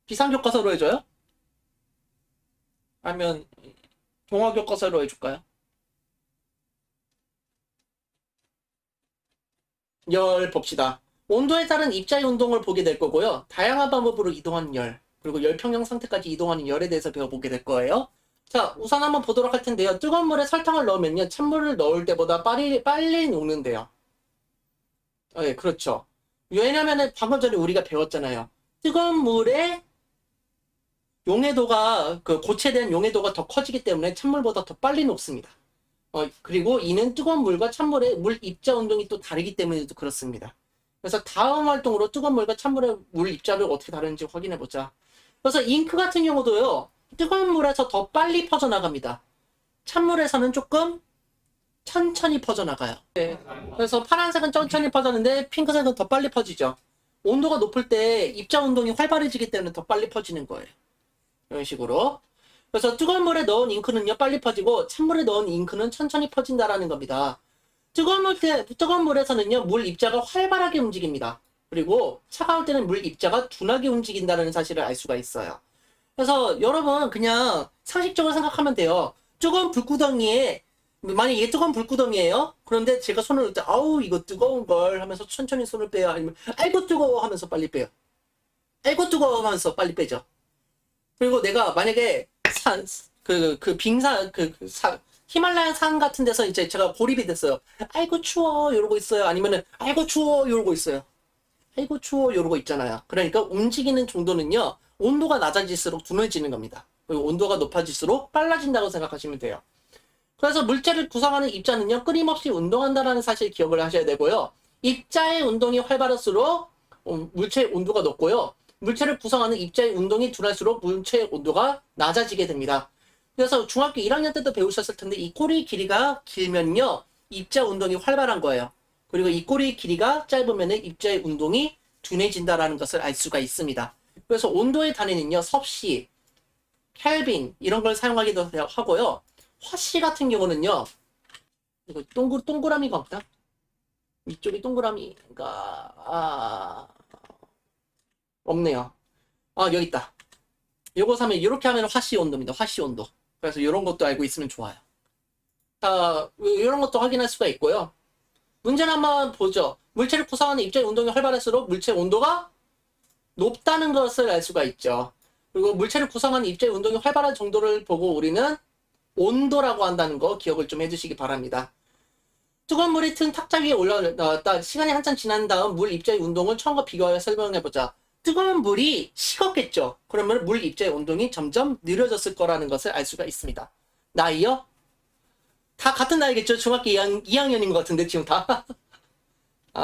비상교과서로 해줘요? 아니면 동화교과서로 해줄까요? 열 봅시다. 온도에 따른 입자의 운동을 보게 될 거고요. 다양한 방법으로 이동하는 열, 그리고 열평형 상태까지 이동하는 열에 대해서 배워보게 될 거예요. 자, 우선 한번 보도록 할 텐데요. 뜨거운 물에 설탕을 넣으면요. 찬물을 넣을 때보다 빨리 녹는데요. 네, 그렇죠. 왜냐면은 방금 전에 우리가 배웠잖아요. 뜨거운 물에 용해도가, 그 고체된 용해도가 더 커지기 때문에 찬물보다 더 빨리 녹습니다. 그리고 이는 뜨거운 물과 찬물의 물 입자 운동이 또 다르기 때문에도 그렇습니다. 그래서 다음 활동으로 뜨거운 물과 찬물의 물 입자를 어떻게 다른지 확인해 보자. 그래서 잉크 같은 경우도요, 뜨거운 물에서 더 빨리 퍼져나갑니다. 찬물에서는 조금 천천히 퍼져나가요. 네. 그래서 파란색은 천천히 퍼졌는데 핑크색은 더 빨리 퍼지죠. 온도가 높을 때 입자 운동이 활발해지기 때문에 더 빨리 퍼지는 거예요. 이런 식으로. 그래서 뜨거운 물에 넣은 잉크는요, 빨리 퍼지고, 찬물에 넣은 잉크는 천천히 퍼진다라는 겁니다. 뜨거운 물에서는요, 물 입자가 활발하게 움직입니다. 그리고 차가울 때는 물 입자가 둔하게 움직인다는 사실을 알 수가 있어요. 그래서 여러분, 그냥 상식적으로 생각하면 돼요. 뜨거운 불구덩이에, 만약에 이게 뜨거운 불구덩이에요? 그런데 제가 손을 넣을 때, 아우, 이거 뜨거운 걸 하면서 천천히 손을 빼요. 아니면, 아이고, 뜨거워 하면서 빨리 빼요. 아이고, 뜨거워 하면서 빨리 빼죠. 그리고 내가 만약에 히말라야 산 같은 데서 이제 제가 고립이 됐어요. 아이고 추워 이러고 있어요. 아니면은 아이고 추워 이러고 있어요. 아이고 추워 이러고 있잖아요. 그러니까 움직이는 정도는요, 온도가 낮아질수록 둔해지는 겁니다. 그리고 온도가 높아질수록 빨라진다고 생각하시면 돼요. 그래서 물체를 구성하는 입자는요, 끊임없이 운동한다는 사실 기억을 하셔야 되고요. 입자의 운동이 활발할수록 물체의 온도가 높고요. 물체를 구성하는 입자의 운동이 둔할수록 물체의 온도가 낮아지게 됩니다. 그래서 중학교 1학년 때도 배우셨을 텐데, 이 꼬리 길이가 길면요, 입자 운동이 활발한 거예요. 그리고 이 꼬리 길이가 짧으면 입자의 운동이 둔해진다라는 것을 알 수가 있습니다. 그래서 온도의 단위는요, 섭씨, 켈빈 이런 걸 사용하기도 하고요. 화씨 같은 경우는요, 이거 동그라미가 없다. 이쪽이 동그라미가 없네요. 여기 있다. 요거 사면 이렇게 하면 화씨 온도입니다. 화씨 온도. 그래서 이런 것도 알고 있으면 좋아요. 자, 이런 것도 확인할 수가 있고요. 문제는 한번 보죠. 물체를 구성하는 입자의 운동이 활발할수록 물체 온도가 높다는 것을 알 수가 있죠. 그리고 물체를 구성하는 입자의 운동이 활발한 정도를 보고 우리는 온도라고 한다는 거 기억을 좀 해주시기 바랍니다. 뜨거운 물이 튼 탁자 위에 올라왔다. 시간이 한참 지난 다음 물 입자의 운동을 처음과 비교하여 설명해보자. 뜨거운 물이 식었겠죠. 그러면 물 입자의 운동이 점점 느려졌을 거라는 것을 알 수가 있습니다. 나이요? 다 같은 나이겠죠. 중학교 2학년인 것 같은데 지금 다.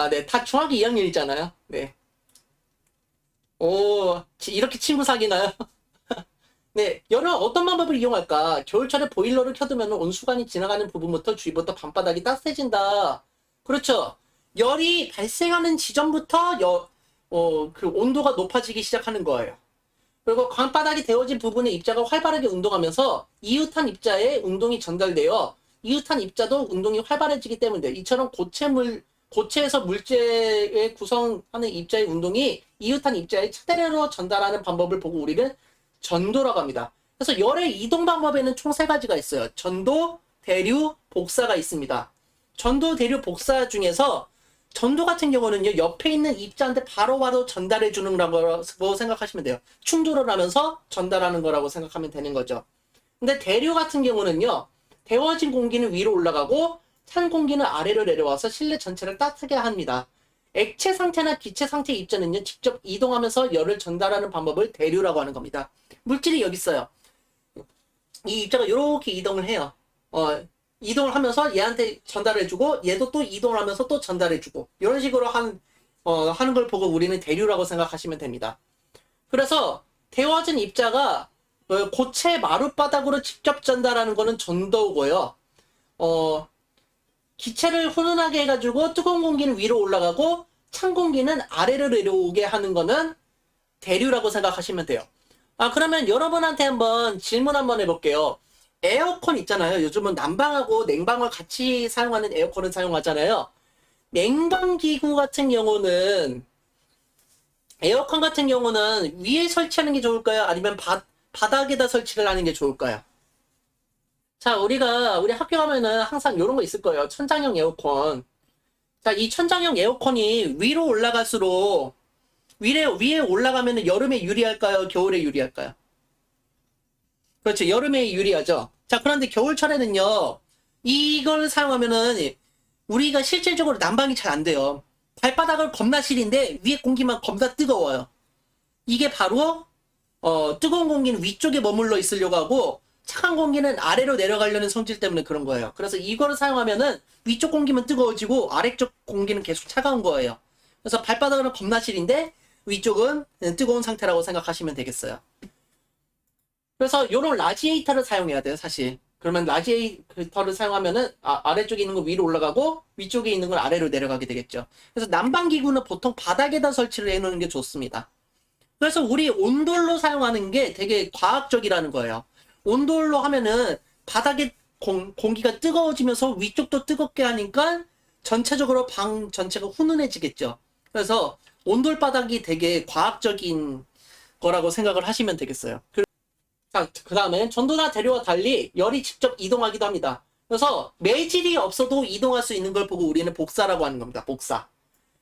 네. 다 중학교 2학년이잖아요. 네. 오, 이렇게 친구 사귀나요? 네, 열을 어떤 방법을 이용할까? 겨울철에 보일러를 켜두면 온수관이 지나가는 부분부터 주위부터 밤바닥이 따뜻해진다. 그렇죠. 열이 발생하는 지점부터 그 온도가 높아지기 시작하는 거예요. 그리고 광바닥이 데워진 부분의 입자가 활발하게 운동하면서 이웃한 입자에 운동이 전달되어 이웃한 입자도 운동이 활발해지기 때문에 이처럼 고체에서 물체에 구성하는 입자의 운동이 이웃한 입자에 차례로 전달하는 방법을 보고 우리는 전도라고 합니다. 그래서 열의 이동 방법에는 총 3가지가 있어요. 전도, 대류, 복사가 있습니다. 전도, 대류, 복사 중에서 전도 같은 경우는요, 옆에 있는 입자한테 바로바로 전달해 주는 거라고 생각하시면 돼요. 충돌을 하면서 전달하는 거라고 생각하면 되는 거죠. 근데 대류 같은 경우는요, 데워진 공기는 위로 올라가고 찬 공기는 아래로 내려와서 실내 전체를 따뜻하게 합니다. 액체 상태나 기체 상태의 입자는요, 직접 이동하면서 열을 전달하는 방법을 대류라고 하는 겁니다. 물질이 여기 있어요. 이 입자가 이렇게 이동을 해요. 이동을 하면서 얘한테 전달해주고, 얘도 또 이동을 하면서 또 전달해주고, 이런 식으로 하는 걸 보고 우리는 대류라고 생각하시면 됩니다. 그래서 데워진 입자가 고체 마룻바닥으로 직접 전달하는 거는 전도고요. 기체를 훈훈하게 해가지고 뜨거운 공기는 위로 올라가고 찬 공기는 아래로 내려오게 하는 거는 대류라고 생각하시면 돼요. 그러면 여러분한테 한번 질문 한번 해볼게요. 에어컨 있잖아요. 요즘은 난방하고 냉방을 같이 사용하는 에어컨을 사용하잖아요. 냉방기구 같은 경우는 에어컨 같은 경우는 위에 설치하는 게 좋을까요? 아니면 바닥에다 설치를 하는 게 좋을까요? 자, 우리 학교 가면은 항상 이런 거 있을 거예요. 천장형 에어컨. 자, 이 천장형 에어컨이 위로 올라갈수록 위에 올라가면은 여름에 유리할까요? 겨울에 유리할까요? 그렇죠. 여름에 유리하죠. 자, 그런데 겨울철에는요, 이걸 사용하면은 우리가 실질적으로 난방이 잘 안 돼요. 발바닥을 겁나 시린데 위에 공기만 겁나 뜨거워요. 이게 바로 뜨거운 공기는 위쪽에 머물러 있으려고 하고 차가운 공기는 아래로 내려가려는 성질 때문에 그런 거예요. 그래서 이거를 사용하면은 위쪽 공기만 뜨거워지고 아래쪽 공기는 계속 차가운 거예요. 그래서 발바닥은 겁나 시린데 위쪽은 뜨거운 상태라고 생각하시면 되겠어요. 그래서 이런 라지에이터를 사용해야 돼요, 사실. 그러면 라지에이터를 사용하면은 아래쪽에 있는 건 위로 올라가고 위쪽에 있는 건 아래로 내려가게 되겠죠. 그래서 난방기구는 보통 바닥에다 설치를 해놓는 게 좋습니다. 그래서 우리 온돌로 사용하는 게 되게 과학적이라는 거예요. 온돌로 하면은 바닥에 공기가 뜨거워지면서 위쪽도 뜨겁게 하니까 전체적으로 방 전체가 훈훈해지겠죠. 그래서 온돌 바닥이 되게 과학적인 거라고 생각을 하시면 되겠어요. 자, 그 다음에 전도나 대류와 달리 열이 직접 이동하기도 합니다. 그래서 매질이 없어도 이동할 수 있는 걸 보고 우리는 복사라고 하는 겁니다. 복사.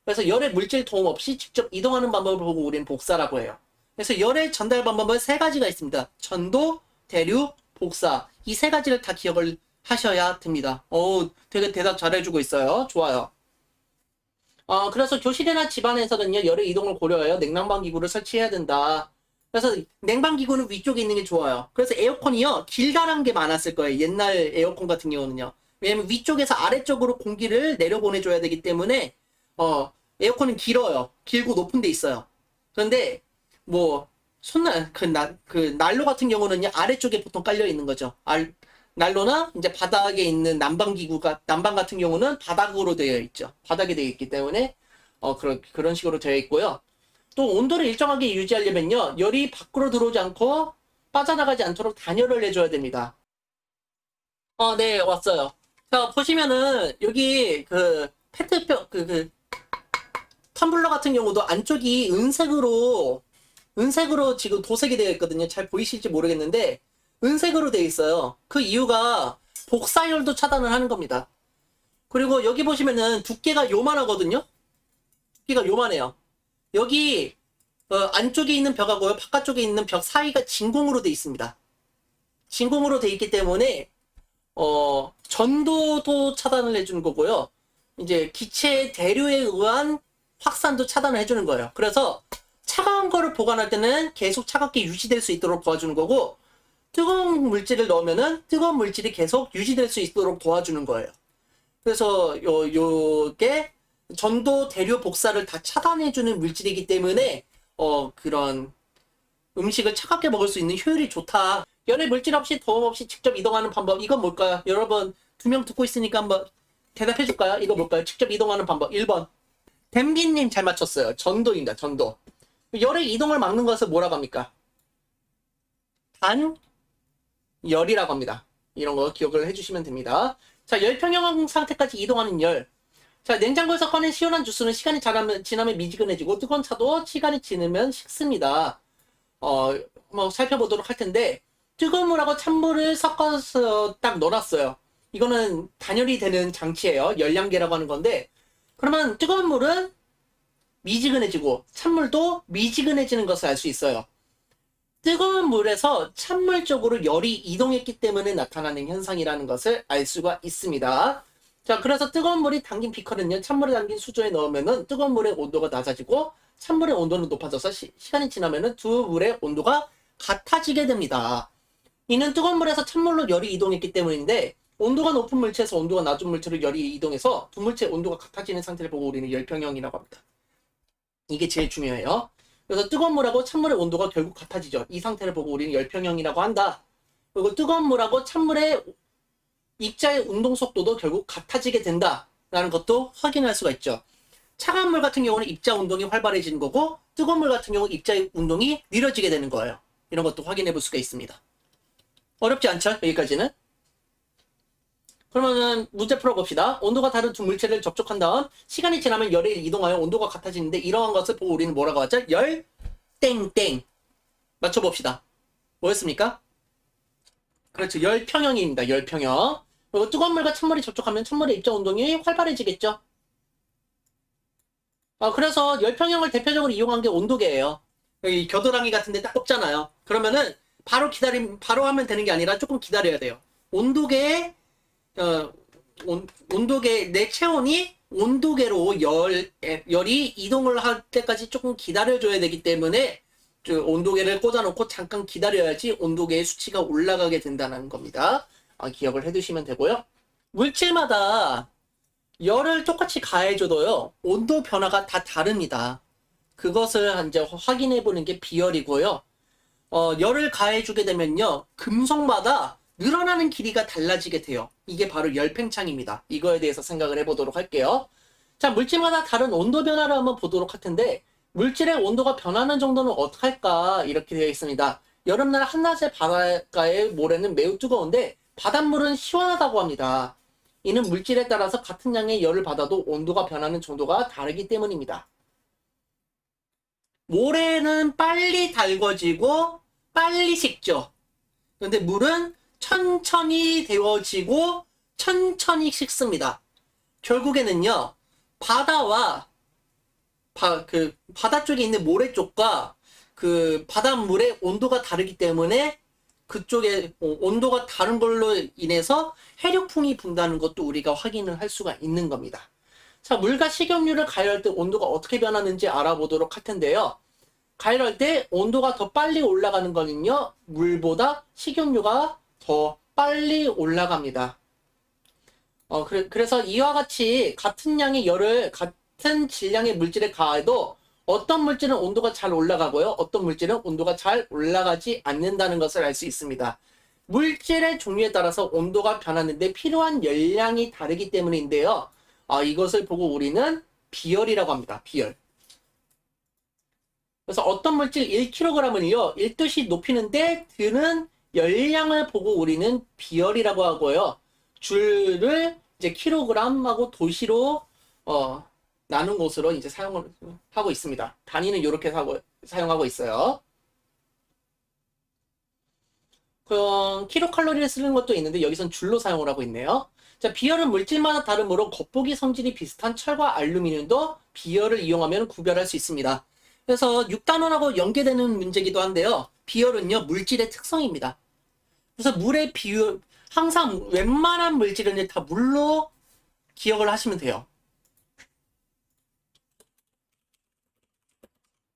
그래서 열의 물질 도움 없이 직접 이동하는 방법을 보고 우리는 복사라고 해요. 그래서 열의 전달 방법은 세 가지가 있습니다. 전도, 대류, 복사. 이 세 가지를 다 기억을 하셔야 됩니다. 되게 대답 잘해주고 있어요. 좋아요. 그래서 교실이나 집안에서는요, 열의 이동을 고려하여 냉난방 기구를 설치해야 된다. 그래서 냉방기구는 위쪽에 있는 게 좋아요. 그래서 에어컨이요, 길다란 게 많았을 거예요. 옛날 에어컨 같은 경우는요. 왜냐면 위쪽에서 아래쪽으로 공기를 내려보내줘야 되기 때문에, 에어컨은 길어요. 길고 높은 데 있어요. 그런데, 뭐, 난로 같은 경우는요, 아래쪽에 보통 깔려 있는 거죠. 난로나, 이제 바닥에 있는 난방 같은 경우는 바닥으로 되어 있죠. 바닥에 되어 있기 때문에, 그런 식으로 되어 있고요. 또 온도를 일정하게 유지하려면요, 열이 밖으로 들어오지 않고 빠져나가지 않도록 단열을 해줘야 됩니다. 네, 왔어요. 자, 보시면은 여기 그 페트병 텀블러 같은 경우도 안쪽이 은색으로 지금 도색이 되어 있거든요. 잘 보이실지 모르겠는데 은색으로 되어 있어요. 그 이유가 복사열도 차단을 하는 겁니다. 그리고 여기 보시면은 두께가 요만하거든요. 두께가 요만해요. 여기 안쪽에 있는 벽하고요, 바깥쪽에 있는 벽 사이가 진공으로 되어 있습니다. 진공으로 되어 있기 때문에 전도도 차단을 해주는 거고요. 이제 기체 대류에 의한 확산도 차단을 해주는 거예요. 그래서 차가운 거를 보관할 때는 계속 차갑게 유지될 수 있도록 도와주는 거고, 뜨거운 물질을 넣으면은 뜨거운 물질이 계속 유지될 수 있도록 도와주는 거예요. 그래서 요게 전도, 대류, 복사를 다 차단해주는 물질이기 때문에 그런 음식을 차갑게 먹을 수 있는 효율이 좋다. 열의 물질 없이 도움 없이 직접 이동하는 방법, 이건 뭘까요? 여러분 2명 듣고 있으니까 한번 대답해 줄까요? 이거 뭘까요? 직접 이동하는 방법 1번. 댐비님 잘 맞췄어요. 전도입니다. 전도. 열의 이동을 막는 것을 뭐라고 합니까? 단열이라고 합니다. 이런 거 기억을 해주시면 됩니다. 자, 열평형 상태까지 이동하는 열. 자, 냉장고에서 꺼낸 시원한 주스는 시간이 지나면 미지근해지고 뜨거운 차도 시간이 지나면 식습니다. 살펴보도록 할 텐데, 뜨거운 물하고 찬물을 섞어서 딱 넣어놨어요. 이거는 단열이 되는 장치예요. 열량계라고 하는 건데, 그러면 뜨거운 물은 미지근해지고 찬물도 미지근해지는 것을 알 수 있어요. 뜨거운 물에서 찬물 쪽으로 열이 이동했기 때문에 나타나는 현상이라는 것을 알 수가 있습니다. 자, 그래서 뜨거운 물이 담긴 비커는요, 찬물을 담긴 수조에 넣으면은 뜨거운 물의 온도가 낮아지고 찬물의 온도는 높아져서 시간이 지나면은 두 물의 온도가 같아지게 됩니다. 이는 뜨거운 물에서 찬물로 열이 이동했기 때문인데, 온도가 높은 물체에서 온도가 낮은 물체로 열이 이동해서 두 물체의 온도가 같아지는 상태를 보고 우리는 열평형이라고 합니다. 이게 제일 중요해요. 그래서 뜨거운 물하고 찬물의 온도가 결국 같아지죠. 이 상태를 보고 우리는 열평형이라고 한다. 그리고 뜨거운 물하고 찬물의 입자의 운동 속도도 결국 같아지게 된다라는 것도 확인할 수가 있죠. 차가운 물 같은 경우는 입자 운동이 활발해지는 거고, 뜨거운 물 같은 경우는 입자의 운동이 느려지게 되는 거예요. 이런 것도 확인해 볼 수가 있습니다. 어렵지 않죠? 여기까지는. 그러면은 문제 풀어봅시다. 온도가 다른 두 물체를 접촉한 다음 시간이 지나면 열이 이동하여 온도가 같아지는데 이러한 것을 보고 우리는 뭐라고 하죠? 열 땡땡. 맞춰봅시다. 뭐였습니까? 그렇죠. 열평형입니다. 열평형. 그리고 뜨거운 물과 찬물이 접촉하면 찬물의 입자 운동이 활발해지겠죠. 그래서 열평형을 대표적으로 이용한 게 온도계예요. 여기 겨드랑이 같은 데 딱 꼽잖아요. 그러면은 바로 하면 되는 게 아니라 조금 기다려야 돼요. 온도계에 어, 온도계 내 체온이 온도계로 열이 이동을 할 때까지 조금 기다려줘야 되기 때문에 온도계를 꽂아놓고 잠깐 기다려야지 온도계의 수치가 올라가게 된다는 겁니다. 기억을 해두시면 되고요. 물질마다 열을 똑같이 가해줘도요, 온도 변화가 다 다릅니다. 그것을 이제 확인해 보는 게 비열이고요. 열을 가해주게 되면요, 금속마다 늘어나는 길이가 달라지게 돼요. 이게 바로 열팽창입니다. 이거에 대해서 생각을 해보도록 할게요. 자, 물질마다 다른 온도 변화를 한번 보도록 할 텐데, 물질의 온도가 변하는 정도는 어떻게 할까? 이렇게 되어 있습니다. 여름날 한낮의 바닷가의 모래는 매우 뜨거운데, 바닷물은 시원하다고 합니다. 이는 물질에 따라서 같은 양의 열을 받아도 온도가 변하는 정도가 다르기 때문입니다. 모래는 빨리 달궈지고 빨리 식죠. 그런데 물은 천천히 데워지고 천천히 식습니다. 결국에는요, 바다와 바다 쪽에 있는 모래 쪽과 그 바닷물의 온도가 다르기 때문에 그쪽에 온도가 다른 걸로 인해서 해류풍이 분다는 것도 우리가 확인을 할 수가 있는 겁니다. 자, 물과 식용유를 가열할 때 온도가 어떻게 변하는지 알아보도록 할 텐데요. 가열할 때 온도가 더 빨리 올라가는 거는요, 물보다 식용유가 더 빨리 올라갑니다. 그래서 이와 같이 같은 양의 열을 같은 질량의 물질에 가해도 어떤 물질은 온도가 잘 올라가고요, 어떤 물질은 온도가 잘 올라가지 않는다는 것을 알 수 있습니다. 물질의 종류에 따라서 온도가 변하는데 필요한 열량이 다르기 때문인데요. 이것을 보고 우리는 비열이라고 합니다. 비열. 그래서 어떤 물질 1kg은요, 1도씩 높이는데 드는 열량을 보고 우리는 비열이라고 하고요. 줄을 이제 킬로그램하고 도시로 나눈 것으로 이제 사용을 하고 있습니다. 단위는 이렇게 사용하고 있어요. 그럼 킬로칼로리를 쓰는 것도 있는데 여기선 줄로 사용을 하고 있네요. 자, 비열은 물질마다 다르므로 겉보기 성질이 비슷한 철과 알루미늄도 비열을 이용하면 구별할 수 있습니다. 그래서 6단원하고 연계되는 문제이기도 한데요. 비열은요, 물질의 특성입니다. 그래서 물의 비율, 항상 웬만한 물질은 다 물로 기억을 하시면 돼요.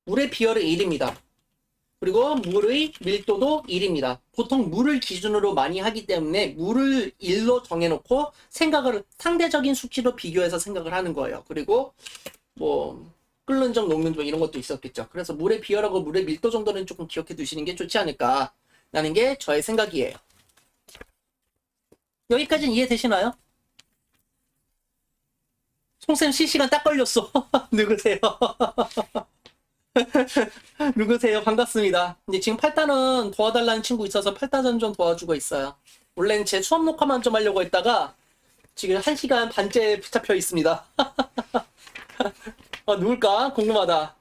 물의 비열은 1입니다. 그리고 물의 밀도도 1입니다. 보통 물을 기준으로 많이 하기 때문에 물을 1로 정해놓고 상대적인 수치로 비교해서 생각을 하는 거예요. 그리고 끓는 적, 녹는 적 이런 것도 있었겠죠. 그래서 물의 비열하고 물의 밀도 정도는 조금 기억해 두시는 게 좋지 않을까라는 게 저의 생각이에요. 여기까지는 이해되시나요? 송쌤 실시간 딱 걸렸어. 누구세요? 누구세요? 반갑습니다. 이제 지금 8단은 도와달라는 친구 있어서 8단은 좀 도와주고 있어요. 원래는 제 수업 녹화만 좀 하려고 했다가 지금 1시간 반째 붙잡혀 있습니다. 누굴까? 궁금하다.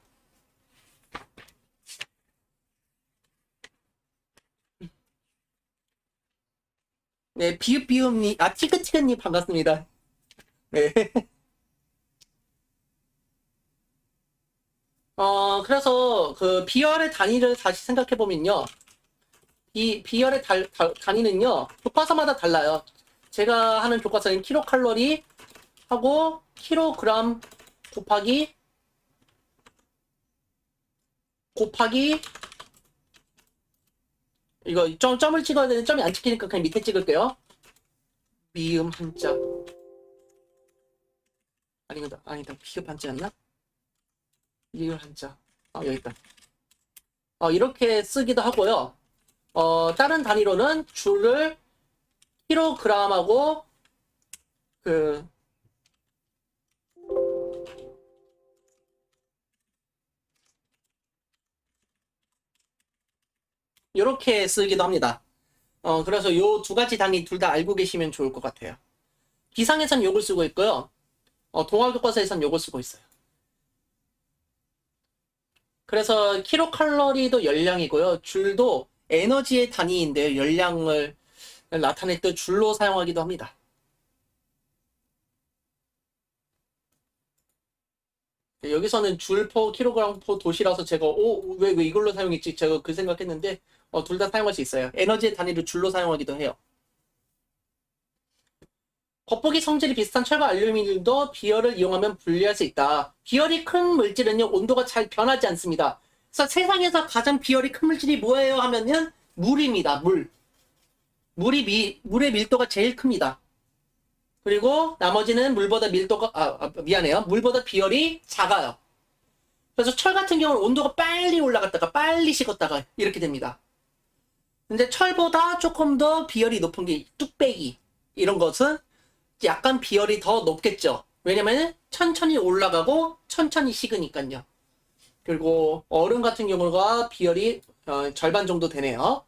네, 비읍비읍님, 티그티그님 반갑습니다. 네. 그래서 그 비열의 단위를 다시 생각해보면요. 이 비열의 단위는요, 교과서마다 달라요. 제가 하는 교과서는 킬로칼로리 하고 킬로그램 곱하기 이거 점을 찍어야 되는데 점이 안 찍히니까 그냥 밑에 찍을게요. 미음 한자. 아니다. 비읍 한자였나? 미음 한자. 여기 있다. 이렇게 쓰기도 하고요. 다른 단위로는 줄을 킬로그램하고 이렇게 쓰기도 합니다. 그래서 요 두 가지 단위 둘 다 알고 계시면 좋을 것 같아요. 기상에선 요걸 쓰고 있고요. 동화교과서에선 요걸 쓰고 있어요. 그래서 킬로칼로리도 열량이고요. 줄도 에너지의 단위인데 열량을 나타낼 때 줄로 사용하기도 합니다. 여기서는 줄 포 킬로그램 포 도시라서 제가 왜 이걸로 사용했지? 제가 그 생각했는데 둘 다 사용할 수 있어요. 에너지의 단위를 줄로 사용하기도 해요. 겉보기 성질이 비슷한 철과 알루미늄도 비열을 이용하면 분리할 수 있다. 비열이 큰 물질은요, 온도가 잘 변하지 않습니다. 그래서 세상에서 가장 비열이 큰 물질이 뭐예요? 하면은 물입니다. 물의 밀도가 제일 큽니다. 그리고 나머지는 물보다 미안해요. 물보다 비열이 작아요. 그래서 철 같은 경우는 온도가 빨리 올라갔다가 빨리 식었다가 이렇게 됩니다. 근데 철보다 조금 더 비열이 높은 게 뚝배기 이런 것은 약간 비열이 더 높겠죠. 왜냐면 천천히 올라가고 천천히 식으니까요. 그리고 얼음 같은 경우가 비열이 절반 정도 되네요.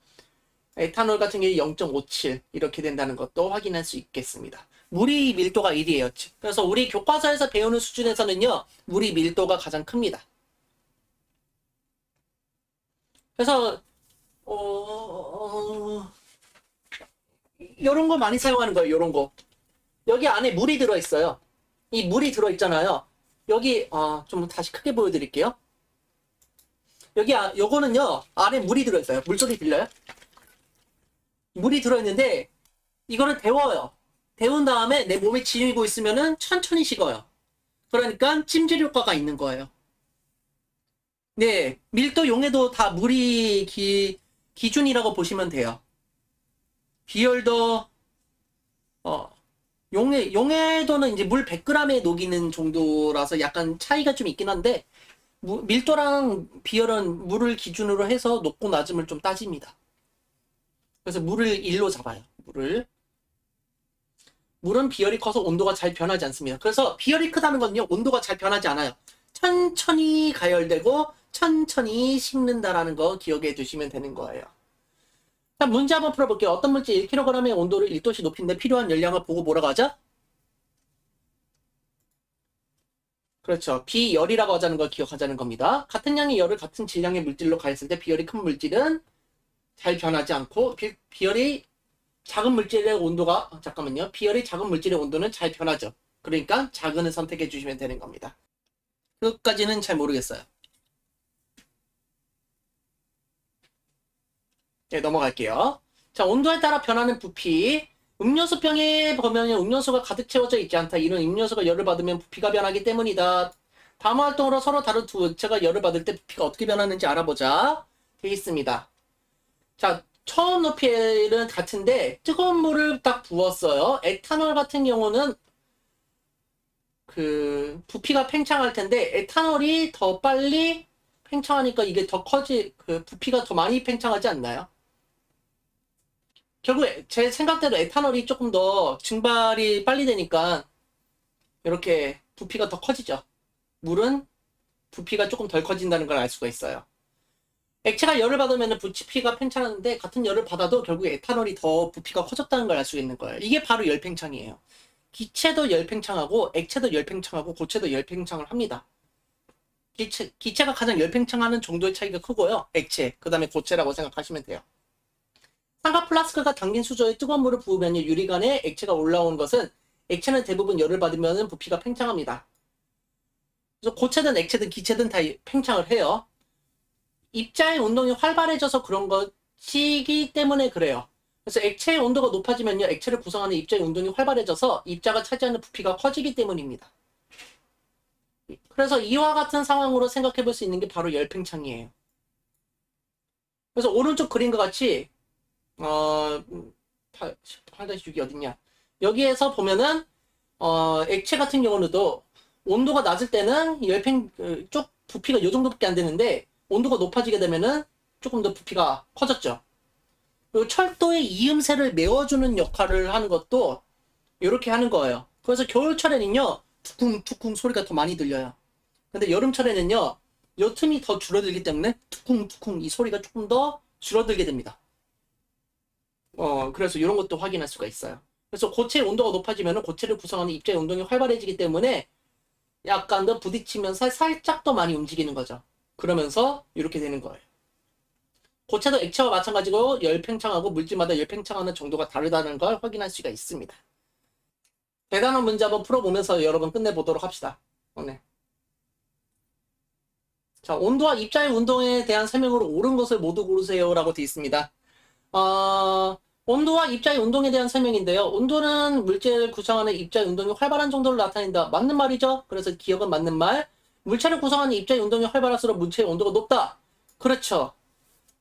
에탄올 같은 경우 0.57 이렇게 된다는 것도 확인할 수 있겠습니다. 물이 밀도가 1이에요. 그래서 우리 교과서에서 배우는 수준에서는요, 물이 밀도가 가장 큽니다. 그래서 이런 거 많이 사용하는 거예요. 이런 거. 여기 안에 물이 들어있어요. 이 물이 들어있잖아요. 여기 좀 다시 크게 보여드릴게요. 요거는요, 안에 물이 들어있어요. 물소리 들려요? 물이 들어있는데 이거를 데워요. 데운 다음에 내 몸에 지니고 있으면은 천천히 식어요. 그러니까 찜질 효과가 있는 거예요. 네, 밀도 용해도 다 물이 기준이라고 보시면 돼요. 비열도 용해도는 이제 물 100g에 녹이는 정도라서 약간 차이가 좀 있긴 한데 밀도랑 비열은 물을 기준으로 해서 높고 낮음을 좀 따집니다. 그래서 물을 1로 잡아요. 물은 비열이 커서 온도가 잘 변하지 않습니다. 그래서 비열이 크다는 건요, 온도가 잘 변하지 않아요. 천천히 가열되고 천천히 식는다라는 거 기억해 두시면 되는 거예요. 자, 문제 한번 풀어볼게요. 어떤 물질 1kg의 온도를 1도씩 높이는데 필요한 열량을 보고 뭐라고 하죠? 그렇죠. 비열이라고 하자는 걸 기억하자는 겁니다. 같은 양의 열을 같은 질량의 물질로 가했을 때 비열이 큰 물질은 잘 변하지 않고 비열이 작은 물질의 온도가 비열이 작은 물질의 온도는 잘 변하죠. 그러니까 작은을 선택해 주시면 되는 겁니다. 그것까지는 잘 모르겠어요. 네, 넘어갈게요. 자, 온도에 따라 변하는 부피. 음료수병에 보면 음료수가 가득 채워져 있지 않다. 이런 음료수가 열을 받으면 부피가 변하기 때문이다. 다음 활동으로 서로 다른 두 액체가 열을 받을 때 부피가 어떻게 변하는지 알아보자. 되어 있습니다. 자, 처음 높이는 같은데 뜨거운 물을 딱 부었어요. 에탄올 같은 경우는 그 부피가 팽창할 텐데 에탄올이 더 빨리 팽창하니까 이게 더 그 부피가 더 많이 팽창하지 않나요? 결국 제 생각대로 에탄올이 조금 더 증발이 빨리 되니까 이렇게 부피가 더 커지죠. 물은 부피가 조금 덜 커진다는 걸 알 수가 있어요. 액체가 열을 받으면 부피가 팽창하는데 같은 열을 받아도 결국 에탄올이 더 부피가 커졌다는 걸 알 수 있는 거예요. 이게 바로 열팽창이에요. 기체도 열팽창하고 액체도 열팽창하고 고체도 열팽창을 합니다. 기체가 가장 열팽창하는 정도의 차이가 크고요. 액체, 그 다음에 고체라고 생각하시면 돼요. 사과 플라스크가 담긴 수조에 뜨거운 물을 부으면 유리관에 액체가 올라온 것은 액체는 대부분 열을 받으면 부피가 팽창합니다. 그래서 고체든 액체든 기체든 다 팽창을 해요. 입자의 운동이 활발해져서 그런 것이기 때문에 그래요. 그래서 액체의 온도가 높아지면요, 액체를 구성하는 입자의 운동이 활발해져서 입자가 차지하는 부피가 커지기 때문입니다. 그래서 이와 같은 상황으로 생각해 볼 수 있는 게 바로 열팽창이에요. 그래서 오른쪽 그림과 같이 8-6이 어딨냐. 여기에서 보면은 액체 같은 경우도 온도가 낮을 때는 쪽 부피가 이 정도밖에 안 되는데 온도가 높아지게 되면은 조금 더 부피가 커졌죠. 그리고 철도의 이음새를 메워주는 역할을 하는 것도 이렇게 하는 거예요. 그래서 겨울철에는요, 툭쿵툭쿵 소리가 더 많이 들려요. 근데 여름철에는요, 요 틈이 더 줄어들기 때문에 툭쿵툭쿵 이 소리가 조금 더 줄어들게 됩니다. 그래서 이런 것도 확인할 수가 있어요. 그래서 고체의 온도가 높아지면 고체를 구성하는 입자의 운동이 활발해지기 때문에 약간 더 부딪히면서 살짝 더 많이 움직이는 거죠. 그러면서 이렇게 되는 거예요. 고체도 액체와 마찬가지로 열팽창하고 물질마다 열팽창하는 정도가 다르다는 걸 확인할 수가 있습니다. 대단한 문제 한번 풀어보면서 여러분 끝내보도록 합시다. 오늘. 자, 온도와 입자의 운동에 대한 설명으로 옳은 것을 모두 고르세요 라고 되어 있습니다. 온도와 입자의 운동에 대한 설명인데요. 온도는 물질을 구성하는 입자의 운동이 활발한 정도를 나타낸다. 맞는 말이죠? 그래서 기억은 맞는 말. 물체를 구성하는 입자의 운동이 활발할수록 물체의 온도가 높다. 그렇죠.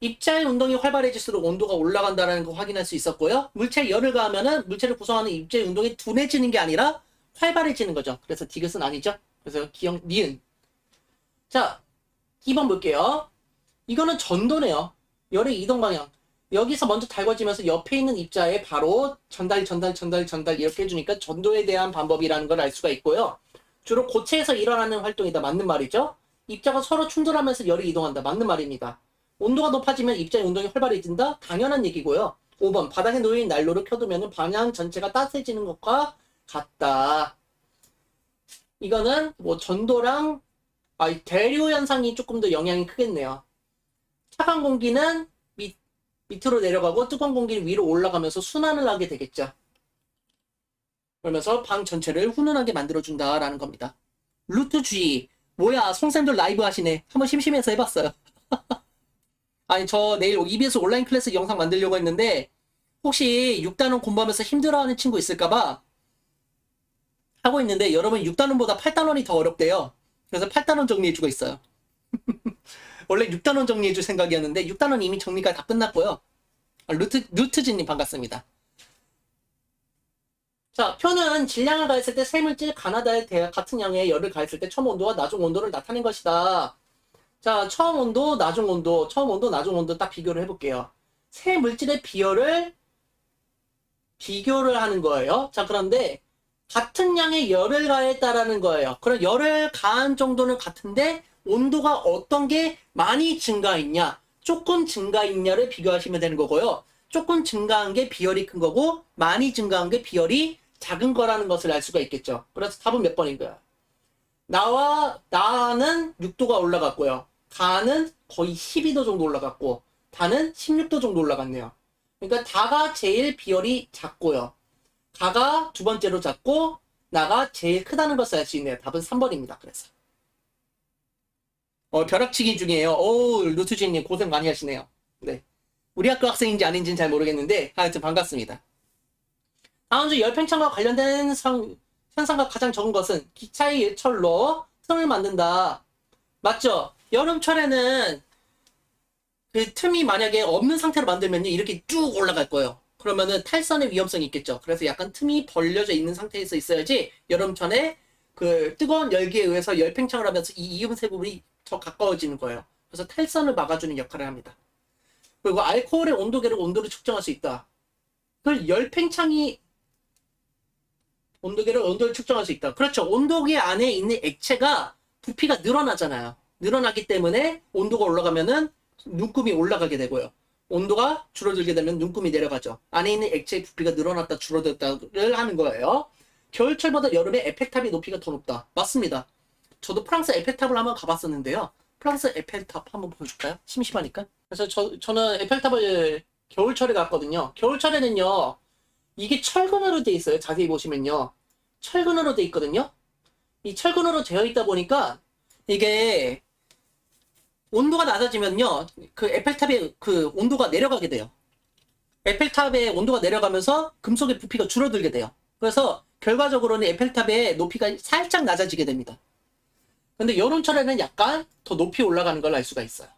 입자의 운동이 활발해질수록 온도가 올라간다는 거 확인할 수 있었고요. 물체에 열을 가하면은 물체를 구성하는 입자의 운동이 둔해지는 게 아니라 활발해지는 거죠. 그래서 디귿은 아니죠. 그래서 기억, 니은. 자, 2번 볼게요. 이거는 전도네요. 열의 이동 방향. 여기서 먼저 달궈지면서 옆에 있는 입자에 바로 전달 이렇게 해주니까 전도에 대한 방법이라는 걸 알 수가 있고요. 주로 고체에서 일어나는 활동이다. 맞는 말이죠. 입자가 서로 충돌하면서 열이 이동한다. 맞는 말입니다. 온도가 높아지면 입자의 운동이 활발해진다. 당연한 얘기고요. 5번 바닥에 놓인 난로를 켜두면 방향 전체가 따뜻해지는 것과 같다. 이거는 뭐 전도랑 대류 현상이 조금 더 영향이 크겠네요. 차가운 공기는 밑으로 내려가고 뜨거운 공기는 위로 올라가면서 순환을 하게 되겠죠. 그러면서 방 전체를 훈훈하게 만들어준다라는 겁니다. 루트 G. 뭐야, 송쌤도 라이브 하시네. 한번 심심해서 해봤어요. 아니, 저 내일 EBS 온라인 클래스 영상 만들려고 했는데 혹시 6단원 공부하면서 힘들어하는 친구 있을까봐 하고 있는데 여러분 6단원보다 8단원이 더 어렵대요. 그래서 8단원 정리해주고 있어요. 원래 6단원 정리해줄 생각이었는데 6단원 이미 정리가 다 끝났고요. 루트진님 반갑습니다. 자, 표는 질량을 가했을 때 세 물질 가나다에 같은 양의 열을 가했을 때 처음 온도와 나중 온도를 나타낸 것이다. 자, 처음 온도, 나중 온도 딱 비교를 해볼게요. 세 물질의 비교를 하는 거예요. 자, 그런데 같은 양의 열을 가했다라는 거예요. 그럼 열을 가한 정도는 같은데 온도가 어떤 게 많이 증가했냐, 조금 증가했냐를 비교하시면 되는 거고요. 조금 증가한 게 비열이 큰 거고 많이 증가한 게 비열이 작은 거라는 것을 알 수가 있겠죠. 그래서 답은 몇 번인 거야? 나는 6도가 올라갔고요. 다는 거의 12도 정도 올라갔고 다는 16도 정도 올라갔네요. 그러니까 다가 제일 비열이 작고요. 가가 두 번째로 작고 나가 제일 크다는 것을 알 수 있네요. 답은 3번입니다. 그래서 벼락치기 중이에요. 오, 루트진님 고생 많이 하시네요. 네, 우리 학교 학생인지 아닌지는 잘 모르겠는데 하여튼 반갑습니다. 다음 주 열팽창과 관련된 현상과 가장 적은 것은 기차의 예철로 틈을 만든다. 맞죠? 여름철에는 그 틈이 만약에 없는 상태로 만들면 이렇게 쭉 올라갈 거예요. 그러면은 탈선의 위험성이 있겠죠. 그래서 약간 틈이 벌려져 있는 상태에서 있어야지 여름철에 그 뜨거운 열기에 의해서 열팽창을 하면서 이 이음세굴이 더 가까워지는 거예요. 그래서 탈선을 막아주는 역할을 합니다. 그리고 알코올의 온도계로 온도를 측정할 수 있다. 그걸 열팽창이 온도를 측정할 수 있다. 그렇죠. 온도계 안에 있는 액체가 부피가 늘어나잖아요. 늘어나기 때문에 온도가 올라가면은 눈금이 올라가게 되고요. 온도가 줄어들게 되면 눈금이 내려가죠. 안에 있는 액체의 부피가 늘어났다 줄어들다를 하는 거예요. 겨울철보다 여름에 에펠탑의 높이가 더 높다. 맞습니다. 저도 프랑스 에펠탑을 한번 가봤었는데요. 프랑스 에펠탑 한번 보여줄까요? 심심하니까. 그래서 저는 에펠탑을 겨울철에 갔거든요. 겨울철에는요, 이게 철근으로 돼 있어요. 자세히 보시면요. 철근으로 돼 있거든요. 이 철근으로 되어 있다 보니까 이게 온도가 낮아지면요, 그 에펠탑의 그 온도가 내려가게 돼요. 에펠탑의 온도가 내려가면서 금속의 부피가 줄어들게 돼요. 그래서 결과적으로는 에펠탑의 높이가 살짝 낮아지게 됩니다. 근데 여름철에는 약간 더 높이 올라가는 걸 알 수가 있어요.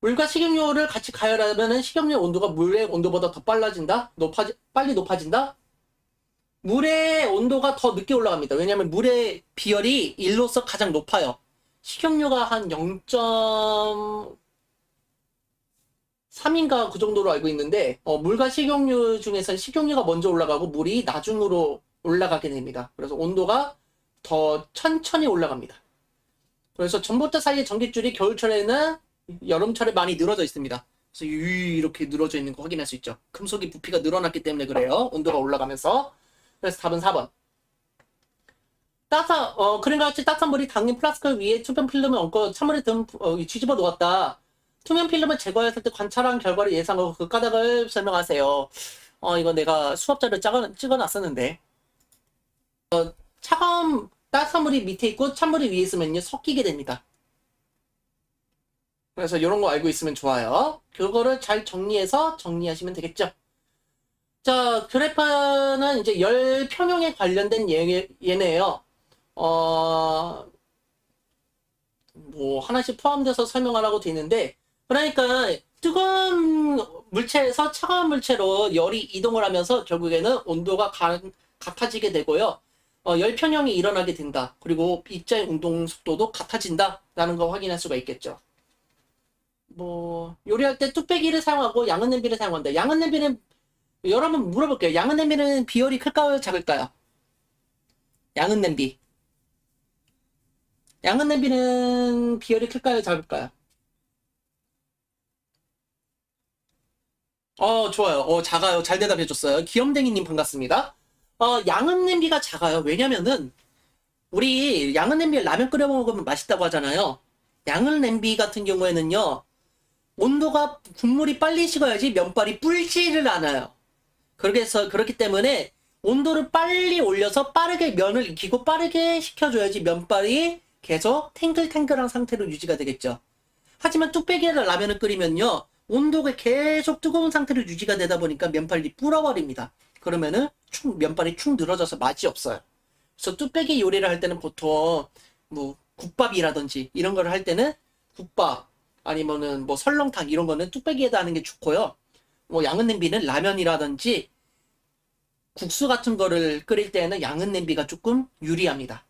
물과 식용유를 같이 가열하면 식용유 온도가 물의 온도보다 더 빨리 높아진다? 물의 온도가 더 늦게 올라갑니다. 왜냐하면 물의 비열이 1로서 가장 높아요. 식용유가 한 0.3인가 그 정도로 알고 있는데 물과 식용유 중에서는 식용유가 먼저 올라가고 물이 나중으로 올라가게 됩니다. 그래서 온도가 더 천천히 올라갑니다. 그래서 전봇대 사이의 전깃줄이 겨울철에는 여름철에 많이 늘어져 있습니다. 그래서 이렇게 늘어져 있는 거 확인할 수 있죠. 금속의 부피가 늘어났기 때문에 그래요. 온도가 올라가면서. 그래서 답은 4번. 그림과 같이 따뜻한 물이 담긴 플라스크 위에 투명 필름을 얹고 찬물에 뒤집어 놓았다. 투명 필름을 제거했을 때 관찰한 결과를 예상하고 그 까닭을 설명하세요. 이거 내가 수업자를 찍어놨었는데. 차가운 따뜻한 물이 밑에 있고 찬물이 위에 있으면요 섞이게 됩니다. 그래서 이런 거 알고 있으면 좋아요. 그거를 잘 정리하시면 되겠죠. 자, 그래프는 이제 열 평형에 관련된 얘네예요. 뭐 하나씩 포함돼서 설명하라고 돼 있는데, 그러니까 뜨거운 물체에서 차가운 물체로 열이 이동을 하면서 결국에는 온도가 같아지게 되고요. 열 평형이 일어나게 된다. 그리고 입자의 운동 속도도 같아진다라는 거 확인할 수가 있겠죠. 뭐 요리할 때 뚝배기를 사용하고 양은 냄비를 사용한다. 양은 냄비는 여러분 물어볼게요. 양은 냄비는 비열이 클까요? 작을까요? 양은 냄비. 양은 냄비는 비열이 클까요? 작을까요? 좋아요. 작아요. 잘 대답해줬어요. 귀염댕이님 반갑습니다. 양은 냄비가 작아요. 왜냐면은 우리 양은 냄비에 라면 끓여 먹으면 맛있다고 하잖아요. 양은 냄비 같은 경우에는요. 온도가 국물이 빨리 식어야지 면발이 불지를 않아요. 그렇기 때문에 온도를 빨리 올려서 빠르게 면을 익히고 빠르게 식혀줘야지 면발이 계속 탱글탱글한 상태로 유지가 되겠죠. 하지만 뚝배기에다 라면을 끓이면요. 온도가 계속 뜨거운 상태로 유지가 되다 보니까 면발이 불어버립니다. 그러면은 면발이 축 늘어져서 맛이 없어요. 그래서 뚝배기 요리를 할 때는 보통 뭐 국밥이라든지 이런 거를 할 때는 국밥 아니면은 뭐 설렁탕 이런 거는 뚝배기에다 하는 게 좋고요. 뭐 양은 냄비는 라면이라든지 국수 같은 거를 끓일 때는 양은 냄비가 조금 유리합니다.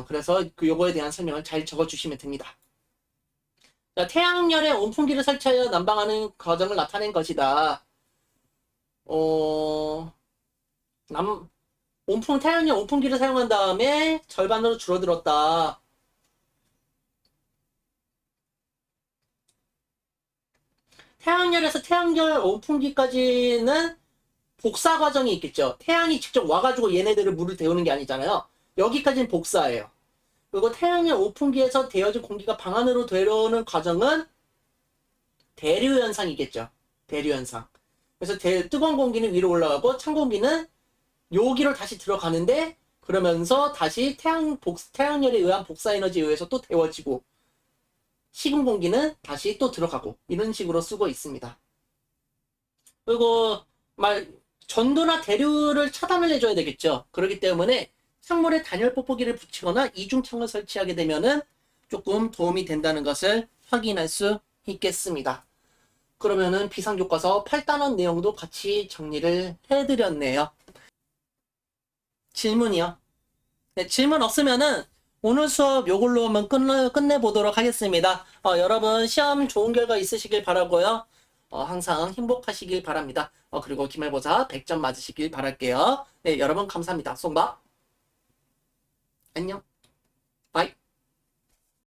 그래서 요거에 대한 설명을 잘 적어주시면 됩니다. 자, 태양열에 온풍기를 설치하여 난방하는 과정을 나타낸 것이다. 태양열 온풍기를 사용한 다음에 절반으로 줄어들었다. 태양열에서 태양열 온풍기까지는 복사 과정이 있겠죠. 태양이 직접 와가지고 얘네들을 물을 데우는 게 아니잖아요. 여기까지는 복사예요. 그리고 태양열 온풍기에서 데워진 공기가 방 안으로 들어오는 과정은 대류 현상이겠죠. 대류 현상. 그래서 뜨거운 공기는 위로 올라가고 찬 공기는 여기로 다시 들어가는데 그러면서 다시 태양열에 의한 복사 에너지에 의해서 또 데워지고 식은 공기는 다시 또 들어가고 이런 식으로 쓰고 있습니다. 그리고 전도나 대류를 차단을 해줘야 되겠죠. 그렇기 때문에 창문에 단열 뽁뽁이를 붙이거나 이중창을 설치하게 되면은 조금 도움이 된다는 것을 확인할 수 있겠습니다. 그러면은 비상교과서 8단원 내용도 같이 정리를 해드렸네요. 질문이요. 네, 질문 없으면은 오늘 수업 요걸로 한번 끝내보도록 하겠습니다. 여러분 시험 좋은 결과 있으시길 바라고요. 항상 행복하시길 바랍니다. 그리고 기말고사 100점 맞으시길 바랄게요. 네, 여러분 감사합니다. 송바. 안녕.